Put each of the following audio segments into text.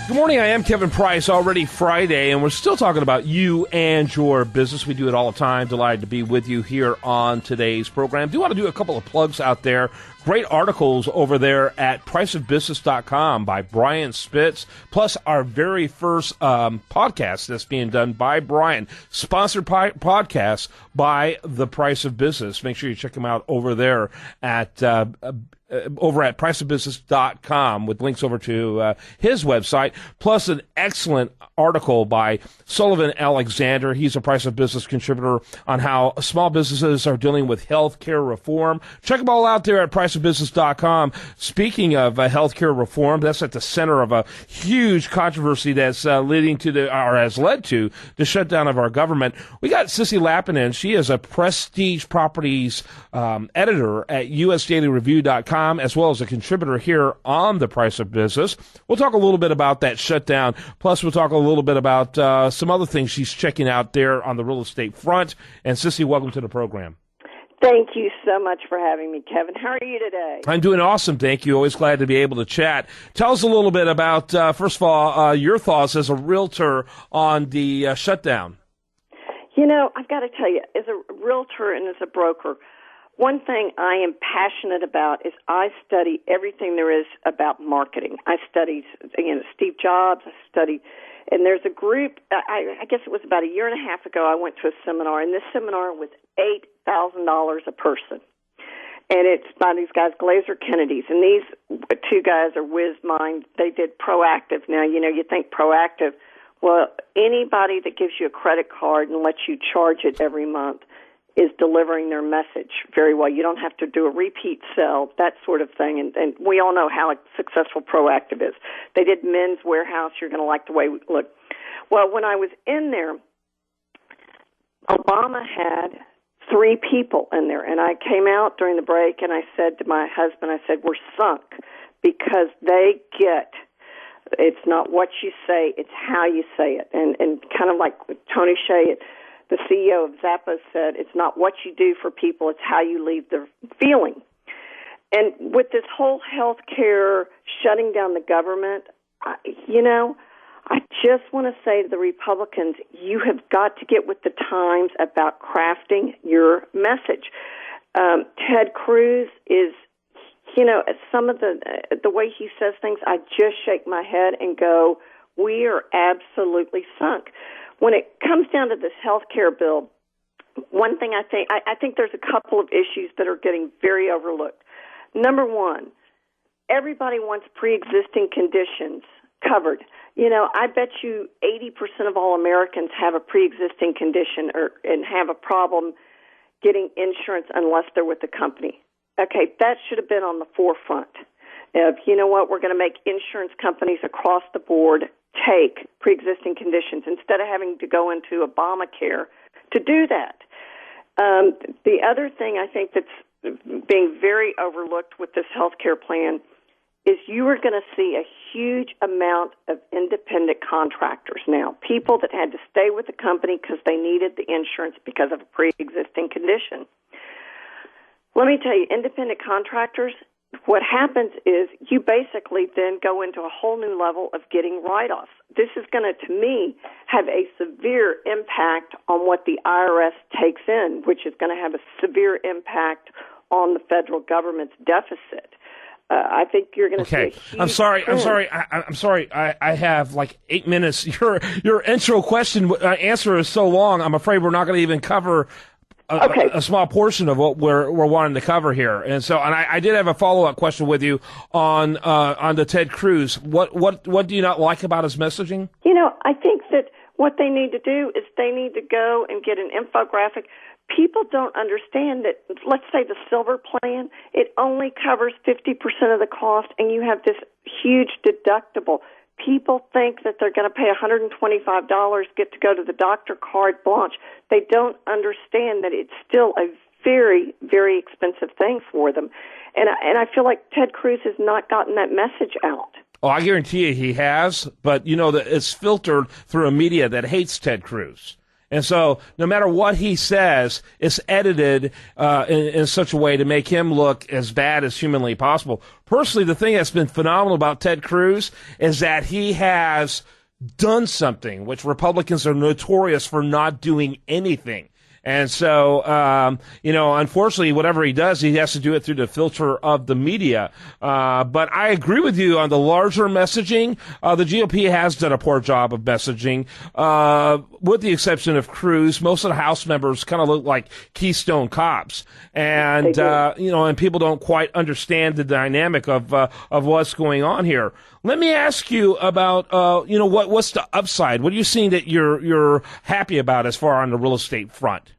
Good morning, I am Kevin Price, already Friday, and we're still talking about you and your business. We do it all the time. Delighted to be with you here on today's program. Do want to do a couple of plugs out there. Great articles over there at priceofbusiness.com by Brian Spitz, plus our very first podcast that's being done by Brian, sponsored podcast by The Price of Business. Make sure you check him out over there at priceofbusiness.com with links over to his website, plus an excellent article by Sullivan Alexander. He's a Price of Business contributor on how small businesses are dealing with healthcare reform. Check them all out there at priceofbusiness.com. Speaking of healthcare reform, that's at the center of a huge controversy that's has led to the shutdown of our government. We got Sissy Lappinen. She is a Prestige Properties editor at usdailyreview.com, as well as a contributor here on The Price of Business. We'll talk a little bit about that shutdown. Plus, we'll talk a little bit about some other things she's checking out there on the real estate front. And Sissy, welcome to the program. Thank you so much for having me, Kevin. How are you today? I'm doing awesome, thank you. Always glad to be able to chat. Tell us a little bit about, first of all, your thoughts as a realtor on the shutdown. You know, I've got to tell you, as a realtor and as a broker, one thing I am passionate about is I study everything there is about marketing. I studied, Steve Jobs. I studied, and there's a group, I guess it was about a year and a half ago, I went to a seminar, and this seminar was $8,000 a person. And it's by these guys, Glazer Kennedy's, and these two guys are whiz mind. They did Proactive. Now, you think Proactive, well, anybody that gives you a credit card and lets you charge it every month is delivering their message very well. You don't have to do a repeat sell, that sort of thing. And we all know how successful Proactive is. They did Men's Warehouse. You're going to like the way we look. Well, when I was in there, Obama had 3 people in there. And I came out during the break and I said to my husband, I said, we're sunk because they get it's not what you say, it's how you say it. And kind of like Tony Hsieh, the CEO of Zappos, said, it's not what you do for people, it's how you leave the feeling. And with this whole health care shutting down the government, I just want to say to the Republicans, you have got to get with the times about crafting your message. Ted Cruz is, some of the way he says things, I just shake my head and go, we are absolutely sunk. When it comes down to this health care bill, one thing I think there's a couple of issues that are getting very overlooked. Number one, everybody wants pre-existing conditions covered. I bet you 80% of all Americans have a pre-existing condition and have a problem getting insurance unless they're with the company. Okay, that should have been on the forefront. You know what, we're going to make insurance companies across the board take pre-existing conditions instead of having to go into Obamacare to do that. The other thing I think that's being very overlooked with this health care plan is you are going to see a huge amount of independent contractors now, people that had to stay with the company because they needed the insurance because of a pre-existing condition. Let me tell you, independent contractors, what happens is you basically then go into a whole new level of getting write-offs. This is going to me, have a severe impact on what the IRS takes in, which is going to have a severe impact on the federal government's deficit. I think you're going to see a huge I'm sorry. I have like 8 minutes. Your intro question answer is so long. I'm afraid we're not going to even cover a small portion of what we're wanting to cover here. And so, I did have a follow-up question with you on the Ted Cruz. What do you not like about his messaging? I think that what they need to do is they need to go and get an infographic. People don't understand that, let's say the silver plan, it only covers 50% of the cost, and you have this huge deductible. People think that they're going to pay $125, get to go to the doctor carte blanche. They don't understand that it's still a very, very expensive thing for them. And I feel like Ted Cruz has not gotten that message out. Oh, I guarantee you he has, but that it's filtered through a media that hates Ted Cruz. And so no matter what he says, it's edited in such a way to make him look as bad as humanly possible. Personally, the thing that's been phenomenal about Ted Cruz is that he has done something, which Republicans are notorious for not doing anything. And so, unfortunately, whatever he does, he has to do it through the filter of the media. But I agree with you on the larger messaging. The GOP has done a poor job of messaging, with the exception of Cruz. Most of the House members kind of look like Keystone Cops. And, and people don't quite understand the dynamic of what's going on here. Let me ask you about, what's the upside? What are you seeing that you're happy about as far on the real estate front?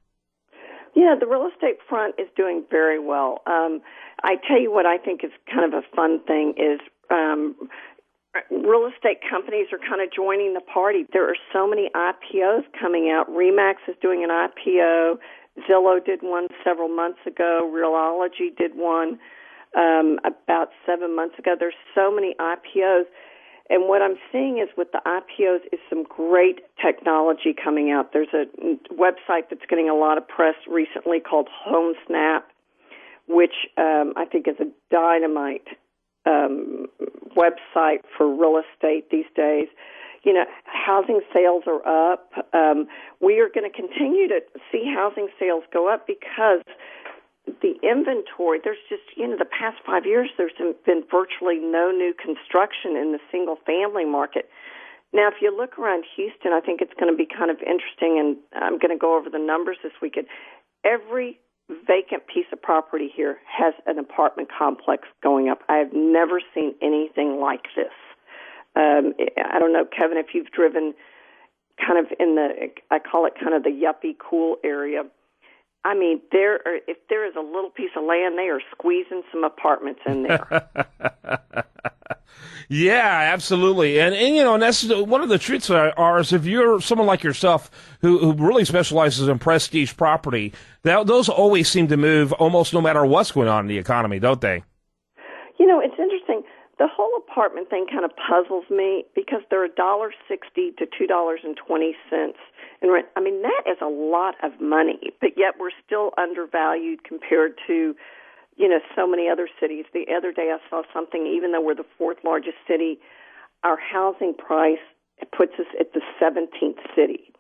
Yeah, the real estate front is doing very well. I tell you what I think is kind of a fun thing is real estate companies are kind of joining the party. There are so many IPOs coming out. RE/MAX is doing an IPO. Zillow did one several months ago. Realogy did one about 7 months ago. There's so many IPOs. And what I'm seeing is with the IPOs is some great technology coming out. There's a website that's getting a lot of press recently called HomeSnap, which I think is a dynamite website for real estate these days. You know, housing sales are up. We are going to continue to see housing sales go up because the inventory, there's just, the past 5 years, there's been virtually no new construction in the single-family market. Now, if you look around Houston, I think it's going to be kind of interesting, and I'm going to go over the numbers this weekend. Every vacant piece of property here has an apartment complex going up. I have never seen anything like this. I don't know, Kevin, if you've driven kind of I call it kind of the yuppie cool area. I mean, if there is a little piece of land, they are squeezing some apartments in there. Yeah, absolutely. And that's one of the truths is if you're someone like yourself who really specializes in prestige property, those always seem to move almost no matter what's going on in the economy, don't they? It's interesting. The whole apartment thing kind of puzzles me because they're $1.60 to $2.20 in rent. I mean, that is a lot of money, but yet we're still undervalued compared to, so many other cities. The other day I saw something, even though we're the fourth largest city, our housing price puts us at the 17th city.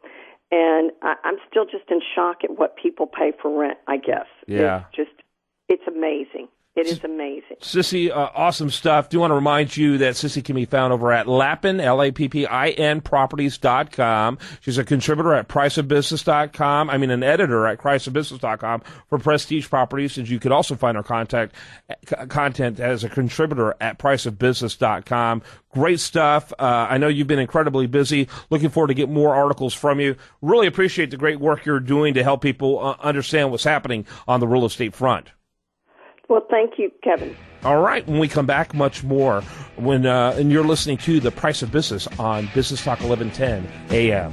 And I'm still just in shock at what people pay for rent, I guess. Yeah. It's amazing. It is amazing. Sissy, awesome stuff. Do want to remind you that Sissy can be found over at Lappin, Lappin Properties.com. She's a contributor at priceofbusiness.com. An editor at priceofbusiness.com for Prestige Properties. And you can also find her content as a contributor at priceofbusiness.com. Great stuff. I know you've been incredibly busy. Looking forward to get more articles from you. Really appreciate the great work you're doing to help people understand what's happening on the real estate front. Well, thank you, Kevin. All right. When we come back, much more. And you're listening to The Price of Business on Business Talk 1110 AM.